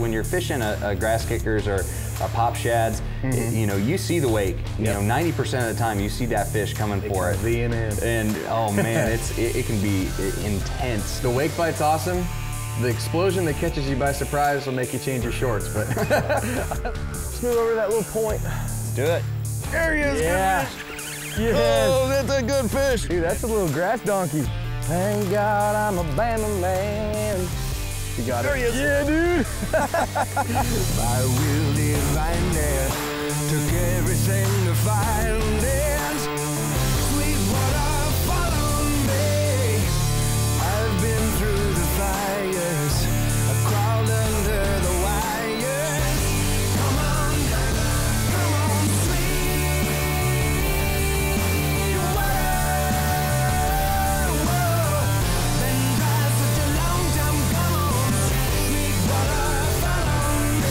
when you're fishing a grass kickers or a pop shads, you know, you see the wake. You know, 90% of the time you see that fish coming for it. And oh man, it can be intense. The wake bite's awesome. The explosion that catches you by surprise will make you change your shorts, but let's move over to that little point. Let's do it. There he is, yeah. Yes. Oh, that's a good fish. Dude, that's a little grass donkey. Thank God I'm a Bama man. You got there it. He is. Yeah, dude. My will divine there took everything to find it. Sweetwater, follow me. I've been through the fires. I crawled under the wires. Come on, Sweetwater. Been dry such a long time. Come on, Sweetwater, follow me.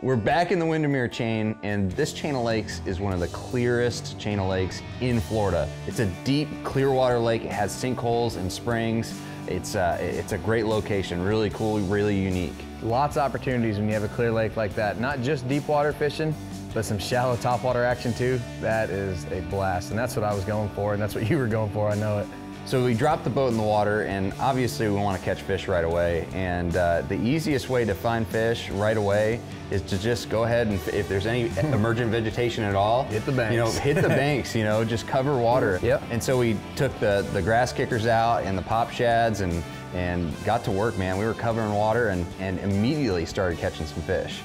We're back in the Windermere chain, and this chain of lakes is one of the clearest chain of lakes in Florida. It's a deep, clear water lake. It has sinkholes and springs. It's a great location, really cool, really unique. Lots of opportunities when you have a clear lake like that. Not just deep water fishing, but some shallow topwater action too. That is a blast, and that's what I was going for, and that's what you were going for, I know it. So we dropped the boat in the water, and obviously we want to catch fish right away. And the easiest way to find fish right away is to just go ahead and, if there's any emergent vegetation at all, hit the banks. You know, hit the banks. You know, just cover water. Yep. And so we took the grass kickers out and the pop shads and got to work, man. We were covering water and immediately started catching some fish.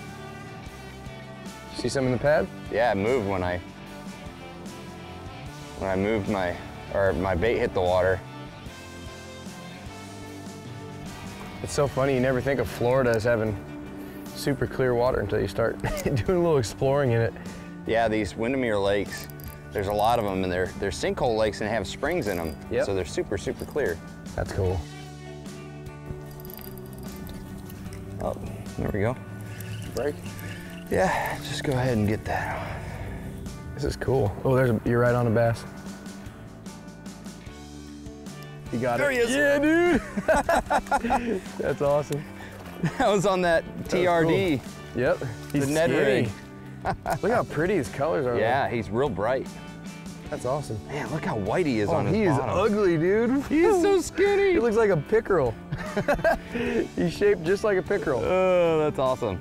See some in the pad? Yeah, it moved when I moved my bait hit the water. It's so funny, you never think of Florida as having super clear water until you start doing a little exploring in it. Yeah, these Windermere lakes, there's a lot of them, and they're sinkhole lakes and have springs in them. Yep. So they're super, super clear. That's cool. Oh, there we go. Break? Yeah, just go ahead and get that. This is cool. Oh, you're right on a bass. You got there it. He is. Yeah, dude. That's awesome. That was on that TRD. Cool. Yep. He's the Ned rig. Look how pretty his colors are. Yeah, he's real bright. That's awesome. Man, look how white he is on his bottom. He is ugly, dude. He is so skinny. He looks like a pickerel. He's shaped just like a pickerel. Oh, that's awesome.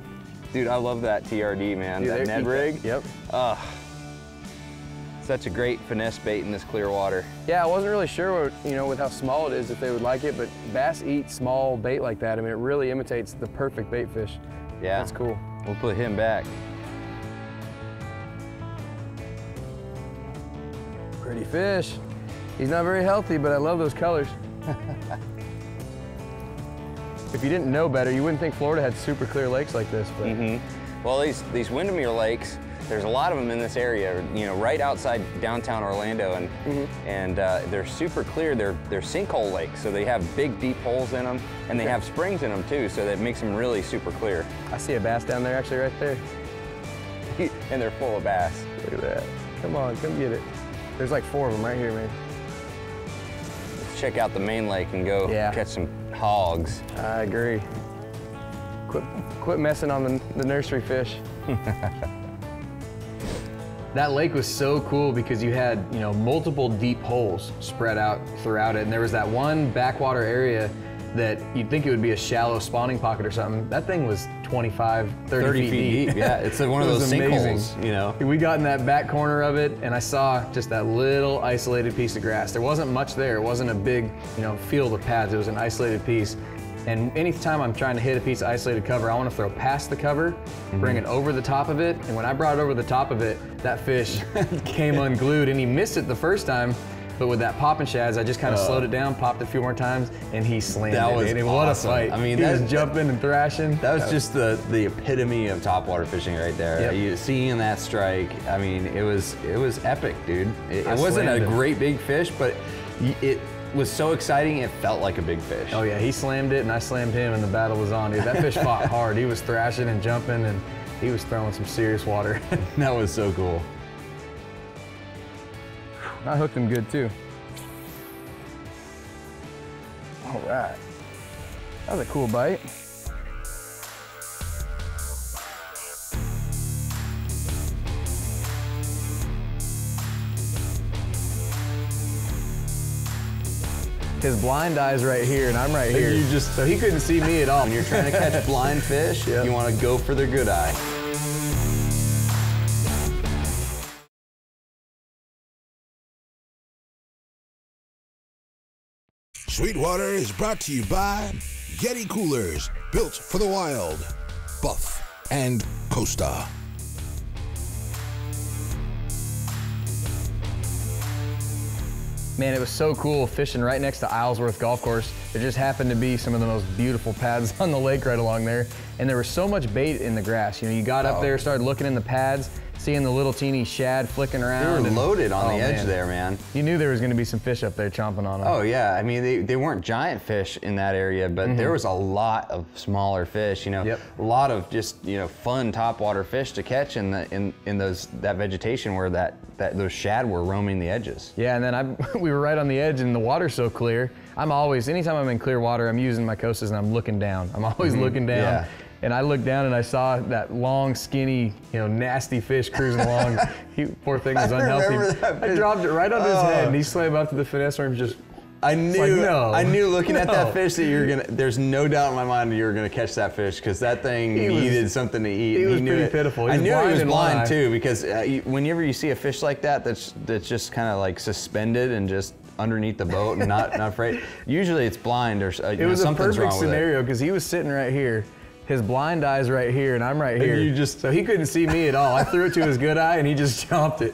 Dude, I love that TRD, man. Dude, that Ned rig. Yep. Such a great finesse bait in this clear water. Yeah, I wasn't really sure, what, you know, with how small it is, if they would like it, but bass eat small bait like that. I mean, it really imitates the perfect bait fish. Yeah. That's cool. We'll put him back. Pretty fish. He's not very healthy, but I love those colors. If you didn't know better, you wouldn't think Florida had super clear lakes like this. But. Well, these Windermere lakes, there's a lot of them in this area, you know, right outside downtown Orlando, and they're super clear. They're sinkhole lakes, so they have big, deep holes in them, and they have springs in them too, so that makes them really super clear. I see a bass down there, actually, right there. And they're full of bass. Look at that. Come on, come get it. There's like 4 of them right here, man. Let's check out the main lake and go catch some hogs. I agree. Quit messing on the nursery fish. That lake was so cool because you had, you know, multiple deep holes spread out throughout it, and there was that one backwater area that you'd think it would be a shallow spawning pocket or something. That thing was 25, 30 feet deep. Yeah, it's one of those sinkholes, you know. We got in that back corner of it, and I saw just that little isolated piece of grass. There wasn't much there. It wasn't a big, you know, field of pads. It was an isolated piece. And anytime I'm trying to hit a piece of isolated cover, I want to throw past the cover, bring it over the top of it, and when I brought it over the top of it, that fish came unglued, and he missed it the first time, but with that popping shads, I just kind of slowed it down, popped it a few more times, and he slammed it. Was what awesome. a fight. I mean, he was jumping and thrashing. That was just the epitome of topwater fishing right there. Yep. You seeing that strike, I mean, it was epic, dude. It wasn't a great big fish, but it was so exciting, it felt like a big fish. Oh yeah, he slammed it and I slammed him and the battle was on, dude. That fish fought hard. He was thrashing and jumping and he was throwing some serious water. That was so cool. I hooked him good too. All right. That was a cool bite. His blind eye's right here, and I'm right here. So he couldn't see me at all. When you're trying to catch blind fish, Yep. you want to go for their good eye. Sweetwater is brought to you by Yeti Coolers, built for the wild, Buff, and Costa. Man, it was so cool fishing right next to Islesworth Golf Course. There just happened to be some of the most beautiful pads on the lake right along there. And there was so much bait in the grass. You know, you got up there, started looking in the pads, seeing the little teeny shad flicking around. They were loaded on the edge there, man. You knew there was gonna be some fish up there chomping on them. Oh yeah, I mean, they weren't giant fish in that area, but there was a lot of smaller fish, you know, a lot of just, you know, fun topwater fish to catch in that vegetation where those shad were roaming the edges. Yeah, and then we were right on the edge and the water's so clear. I'm always, anytime I'm in clear water, I'm using my coasters and I'm looking down. I'm always looking down. Yeah. And I looked down and I saw that long, skinny, you know, nasty fish cruising along. Poor thing was unhealthy. I dropped it right on his head and he swam up to the finesse worm just. I knew looking at that No. fish that there's no doubt in my mind that you were gonna catch that fish because that thing needed something to eat. He was knew pretty it. pitiful. He I was knew he blind was in one blind eye. too because whenever you see a fish like that that's just kind of like suspended and just underneath the boat and not afraid, usually it's blind or It was a something's perfect wrong with it. scenario because he was sitting right here. His blind eye's right here, and I'm right here. So he couldn't see me at all. I threw it to his good eye, and he just chomped it.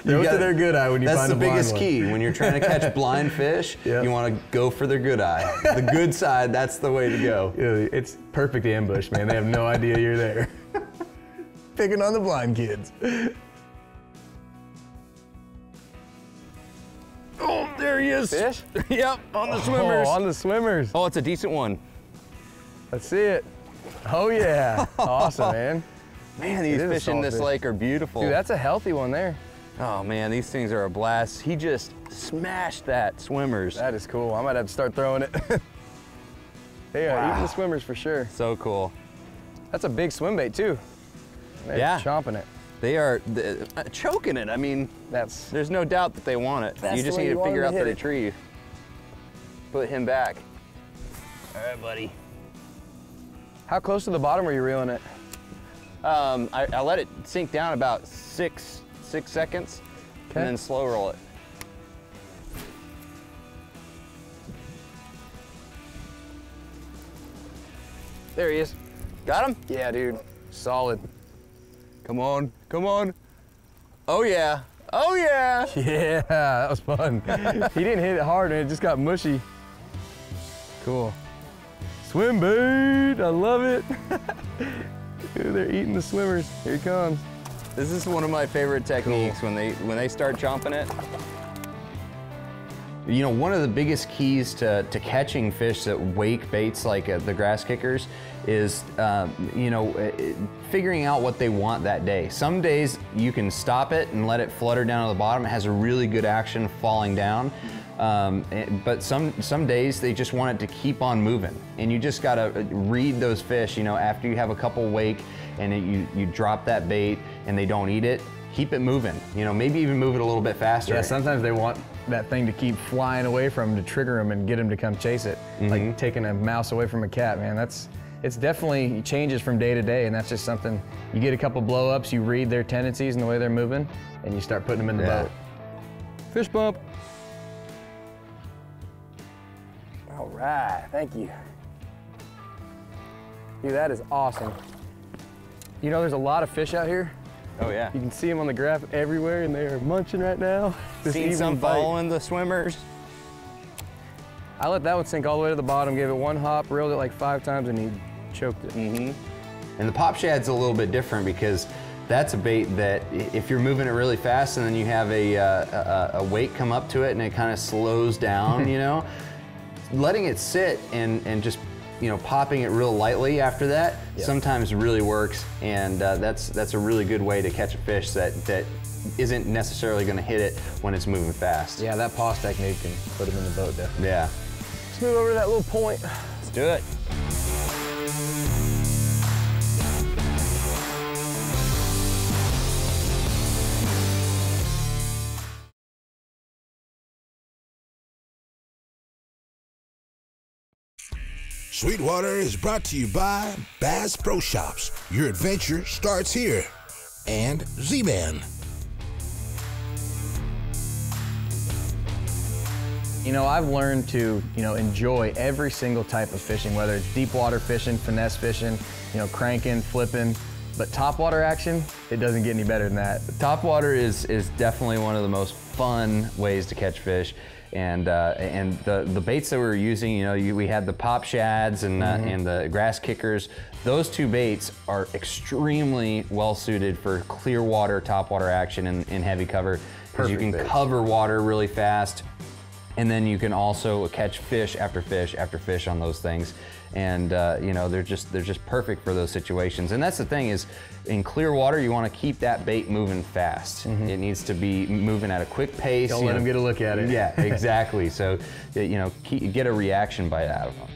Throw it to their good eye when you find a blind one. That's the biggest key. When you're trying to catch blind fish, you want to go for their good eye. The good side, that's the way to go. Yeah, it's perfect ambush, man. They have no idea you're there. Picking on the blind kids. Oh, there he is. Fish? Yep, on the swimmers. Oh, on the swimmers. Oh, it's a decent one. Let's see it. Oh, yeah. Awesome, man. Man, these fish in this lake are beautiful. Dude, that's a healthy one there. Oh, man, these things are a blast. He just smashed that swimmers. That is cool. I might have to start throwing it. They are eating the swimmers for sure. So cool. That's a big swim bait, too. They're chomping it. They are choking it. I mean, there's no doubt that they want it. You just need to figure out the retrieve. Put him back. All right, buddy. How close to the bottom were you reeling it? I let it sink down about six seconds, and then slow roll it. There he is. Got him? Yeah, dude. Solid. Come on, come on. Oh yeah, oh yeah. Yeah, that was fun. He didn't hit it hard and it just got mushy. Cool. Swim bait, I love it. Dude, they're eating the swimmers. Here he comes. This is one of my favorite techniques when they start chomping it. You know, one of the biggest keys to catching fish that wake baits like the grass kickers is, you know, figuring out what they want that day. Some days you can stop it and let it flutter down to the bottom. It has a really good action falling down. But some days they just want it to keep on moving. And you just gotta read those fish, you know, after you have a couple wake and you drop that bait and they don't eat it, keep it moving. You know, maybe even move it a little bit faster. Yeah, sometimes they want that thing to keep flying away from them to trigger them and get them to come chase it. Like taking a mouse away from a cat, man. It's definitely changes from day to day, and that's just something, you get a couple blow ups, you read their tendencies and the way they're moving, and you start putting them in the boat. Fish bump. All right, thank you. Dude, that is awesome. You know, there's a lot of fish out here. Oh yeah. You can see them on the graph everywhere, and they are munching right now. Seen some following the swimmers. I let that one sink all the way to the bottom, gave it one hop, reeled it like 5 times, and he choked it. And the pop shad's a little bit different because that's a bait that if you're moving it really fast and then you have a weight come up to it and it kind of slows down, you know, letting it sit and just you know, popping it real lightly after that sometimes really works, and that's a really good way to catch a fish that isn't necessarily going to hit it when it's moving fast. Yeah, that pause technique can put him in the boat, definitely. Yeah. Let's move over to that little point. Let's do it. Sweetwater is brought to you by Bass Pro Shops. Your adventure starts here. And Z-Man. You know, I've learned to, you know, enjoy every single type of fishing, whether it's deep water fishing, finesse fishing, you know, cranking, flipping, but topwater action, it doesn't get any better than that. Topwater is definitely one of the most fun ways to catch fish. And the baits that we were using, you know, we had the pop shads and the grass kickers. Those two baits are extremely well suited for clear water, topwater action in heavy cover, because you can cover water really fast, and then you can also catch fish after fish after fish on those things. And you know, they're just perfect for those situations. And that's the thing is, in clear water, you want to keep that bait moving fast. It needs to be moving at a quick pace. Don't let them get a look at it. Yeah, exactly. So, you know, get a reaction bite out of them.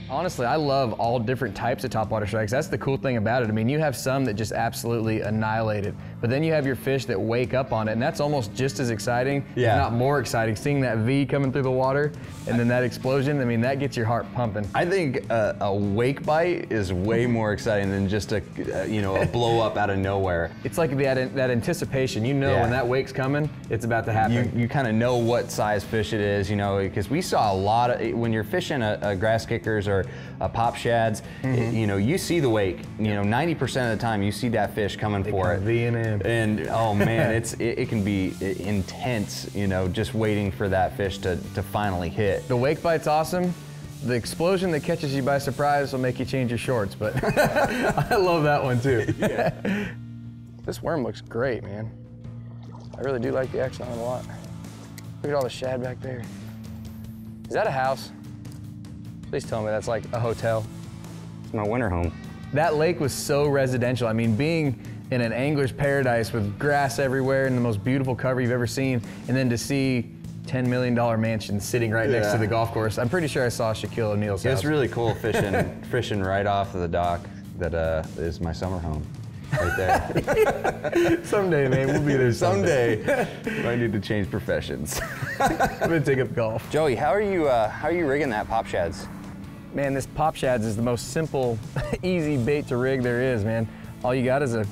Honestly, I love all different types of topwater strikes. That's the cool thing about it. I mean, you have some that just absolutely annihilate it, but then you have your fish that wake up on it, and that's almost just as exciting, if not more exciting, seeing that V coming through the water, and then that explosion. I mean, that gets your heart pumping. I think a wake bite is way more exciting than just a you know, a blow up out of nowhere. It's like that anticipation. You know when that wake's coming, it's about to happen. You kind of know what size fish it is, you know, because we saw a lot of, when you're fishing a grass kickers or pop shads, you know, you see the wake. You know, 90% of the time you see that fish coming for it. And oh man, it can be intense, you know, just waiting for that fish to finally hit. The wake bite's awesome. The explosion that catches you by surprise will make you change your shorts, but I love that one too. This worm looks great, man. I really do like the action on it a lot. Look at all the shad back there. Is that a house? Please tell me that's like a hotel. It's my winter home. That lake was so residential. I mean, being in an angler's paradise with grass everywhere and the most beautiful cover you've ever seen, and then to see $10 million mansion sitting right next to the golf course. I'm pretty sure I saw Shaquille O'Neal's house. It's really cool fishing right off of the dock that is my summer home. Right there. Someday, man, we'll be there someday. I need to change professions. I'm gonna take up golf. Joey, how are you rigging that pop shads? Man, this pop shads is the most simple, easy bait to rig there is, man. All you got is a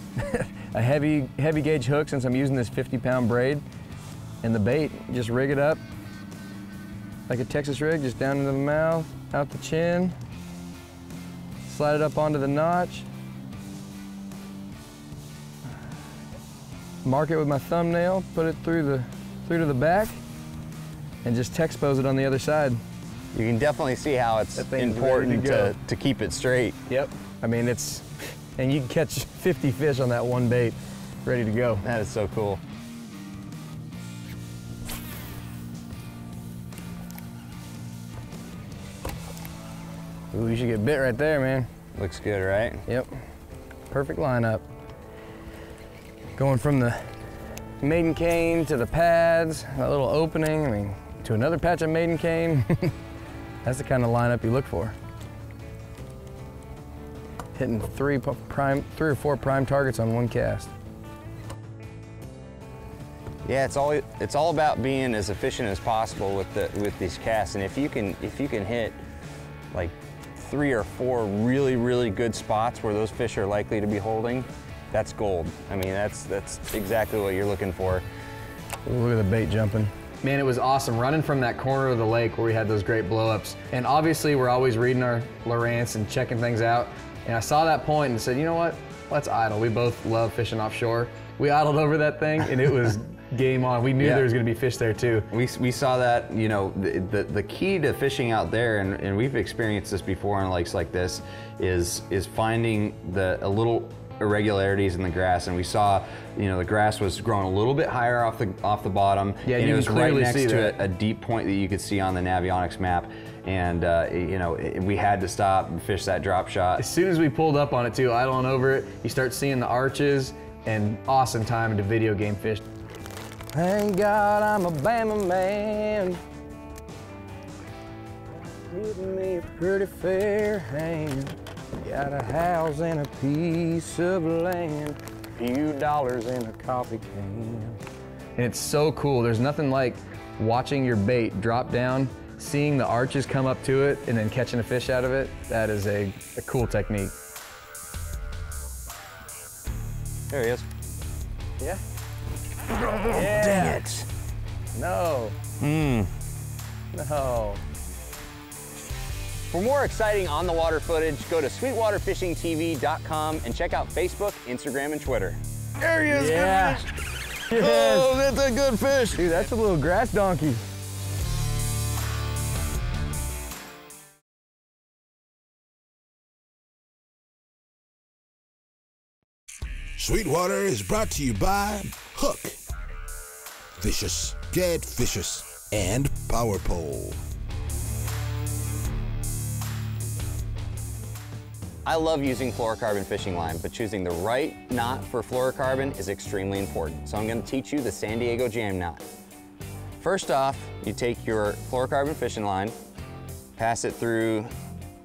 heavy gauge hook, since I'm using this 50-pound braid, and the bait. Just rig it up like a Texas rig, just down into the mouth, out the chin, slide it up onto the notch, mark it with my thumbnail, put it through to the back, and just Texpose it on the other side. You can definitely see how it's important to keep it straight. Yep. I mean, and you can catch 50 fish on that one bait, ready to go. That is so cool. Ooh, you should get bit right there, man. Looks good, right? Yep. Perfect lineup. Going from the maiden cane to the pads, that little opening, I mean, to another patch of maiden cane. That's the kind of lineup you look for. Hitting three or four prime targets on one cast. Yeah, it's all about being as efficient as possible with these casts, and if you can hit like 3 or 4 really, really good spots where those fish are likely to be holding, that's gold. I mean, that's exactly what you're looking for. Look at the bait jumping. Man, it was awesome running from that corner of the lake where we had those great blowups. And obviously we're always reading our Lowrance and checking things out. And I saw that point and said, you know what? Let's idle. We both love fishing offshore. We idled over that thing and it was game on. We knew there was gonna be fish there too. We saw that, you know, the key to fishing out there, and we've experienced this before on lakes like this, is finding a little irregularities in the grass. And we saw, you know, the grass was growing a little bit higher off the bottom. Yeah, and you it was can right clearly next see to that. a deep point that you could see on the Navionics map. And you know, we had to stop and fish that drop shot. As soon as we pulled up on it too, idling over it, you start seeing the arches, and awesome time to video game fish. Thank God I'm a Bama man. Give me a pretty fair hand. Got a house and a piece of land. Few dollars in a coffee can. And it's so cool. There's nothing like watching your bait drop down, seeing the arches come up to it, and then catching a fish out of it. That is a cool technique. There he is. Yeah. Dang it. No. No. For more exciting on-the-water footage, go to sweetwaterfishingtv.com and check out Facebook, Instagram, and Twitter. There he is. Yeah. Yes. Oh, that's a good fish. Dude, that's a little grass donkey. Sweetwater is brought to you by Hook, Vicious, Get Vicious, and Power Pole. I love using fluorocarbon fishing line, but choosing the right knot for fluorocarbon is extremely important. So I'm going to teach you the San Diego jam knot. First off, you take your fluorocarbon fishing line, pass it through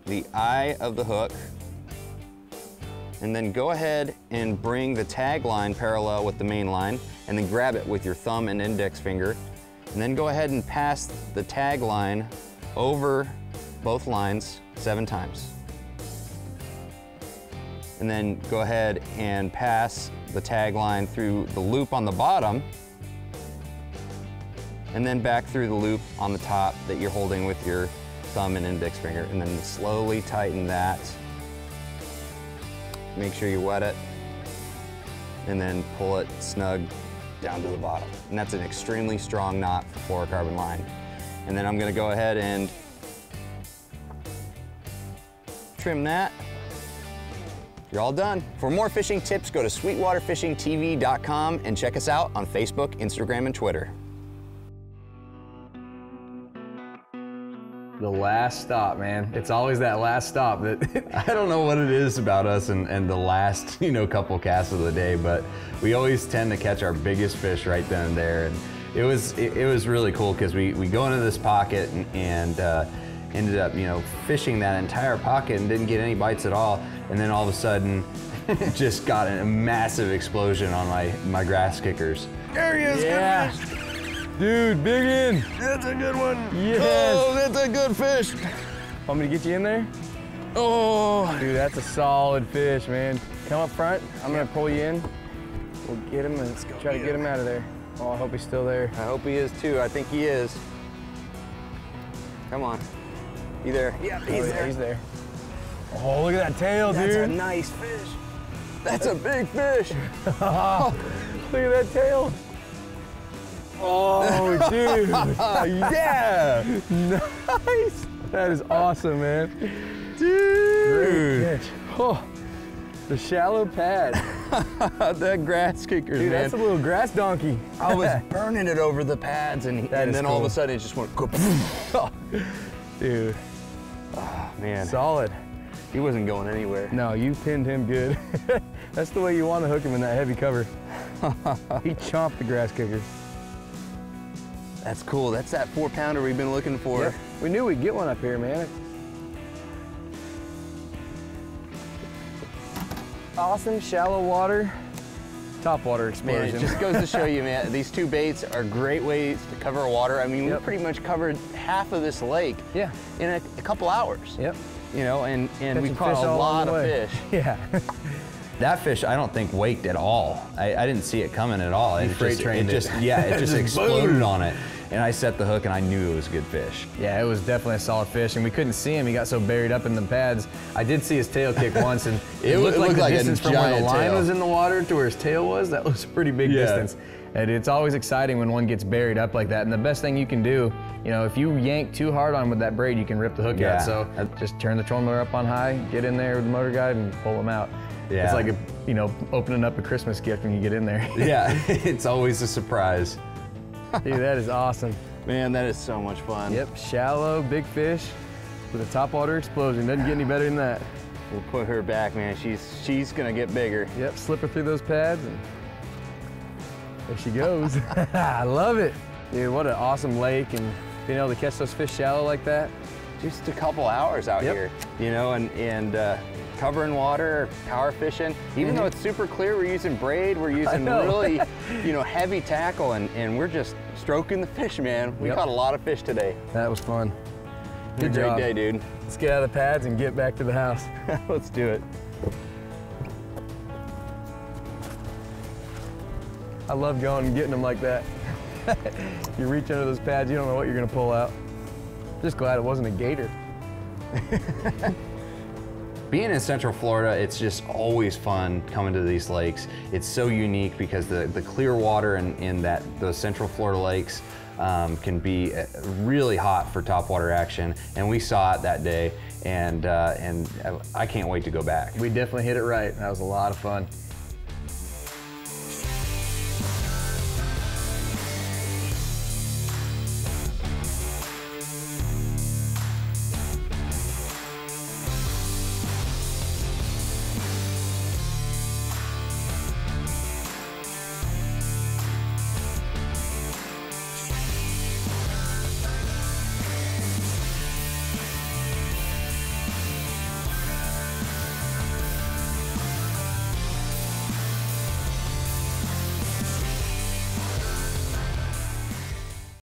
the eye of the hook, and then go ahead and bring the tag line parallel with the main line, and then grab it with your thumb and index finger, and then go ahead and pass the tag line over both lines 7 times. And then go ahead and pass the tag line through the loop on the bottom, and then back through the loop on the top that you're holding with your thumb and index finger, and then slowly tighten that. Make sure you wet it, and then pull it snug down to the bottom. And that's an extremely strong knot for fluorocarbon line. And then I'm gonna go ahead and trim that. You're all done. For more fishing tips, go to sweetwaterfishingtv.com and check us out on Facebook, Instagram, and Twitter. The last stop, man. It's always that last stop that I don't know what it is about us and the last, you know, couple casts of the day, but we always tend to catch our biggest fish right then and there. And it was really cool because we go into this pocket and ended up, you know, fishing that entire pocket and didn't get any bites at all. And then all of a sudden, just got a massive explosion on my grass kickers. There he is. Yeah. Dude, big in. That's a good one. Yes. Oh, that's a good fish. Want me to get you in there? Oh. Dude, that's a solid fish, man. Come up front. I'm gonna pull you in. We'll get him and try to get him out of there. Oh, I hope he's still there. I hope he is too. I think he is. Come on. You there? Yeah, he's there. He's there. Oh, look at that tail, That's a dude. nice fish. That's a big fish. Look at that tail. Oh, dude. Yeah. Nice. That is awesome, man. Dude. Great catch. Oh, the shallow pad. That grass kickers, Dude, man. that's a little grass donkey. I was burning it over the pads, and then all of a sudden it just went. Dude, Oh, man. solid. He wasn't going anywhere. No, you pinned him good. That's the way you want to hook him in that heavy cover. He chomped the grass kickers. That's cool. That's that 4-pounder we've been looking for. Yep. We knew we'd get one up here, man. Awesome shallow water, topwater Man, explosion. it just goes to show you, man, these 2 baits are great ways to cover water. I mean, we Yep. pretty much covered half of this lake Yeah. in a couple hours. Yep. you know, and we Catching caught fish a all along lot the of way. fish. Yeah. That fish, I don't think waked at all. I didn't see it coming at all. It freight trained it. Yeah, it just Just exploded boom. on it. And I set the hook and I knew it was a good fish. Yeah, it was definitely a solid fish, and we couldn't see him. He got so buried up in the pads. I did see his tail kick once, and it looked like the like a distance from where the giant line tail. was in the water to where his tail was. That was a pretty big Yeah. distance. And it's always exciting when one gets buried up like that. And the best thing you can do, you know, if you yank too hard on with that braid, you can rip the hook Yeah. out. So just turn the trolling motor up on high, get in there with the motor guide, and pull them out. Yeah. It's like you know, opening up a Christmas gift when you get in there. Yeah, it's always a surprise. Dude, that is awesome. Man, that is so much fun. Yep, shallow, big fish with a topwater explosion. Doesn't get any better than that. We'll put her back, man. She's gonna get bigger. Yep, slip her through those pads, and there she goes. I love it. Dude, what an awesome lake, and being able to catch those fish shallow like that. Just a couple hours out Yep. here, you know, and covering water, power fishing. Even though it's super clear, we're using braid, we're using know. really, you know, heavy tackle, and we're just stroking the fish, man. We Yep. caught a lot of fish today. That was fun. It's a Good great job. day, dude. Let's get out of the pads and get back to the house. Let's do it. I love going and getting them like that. You reach under those pads, you don't know what you're gonna pull out. Just glad it wasn't a gator. Being in Central Florida, it's just always fun coming to these lakes. It's so unique because the clear water in those Central Florida lakes can be really hot for topwater action, and we saw it that day, and I can't wait to go back. We definitely hit it right. That was a lot of fun.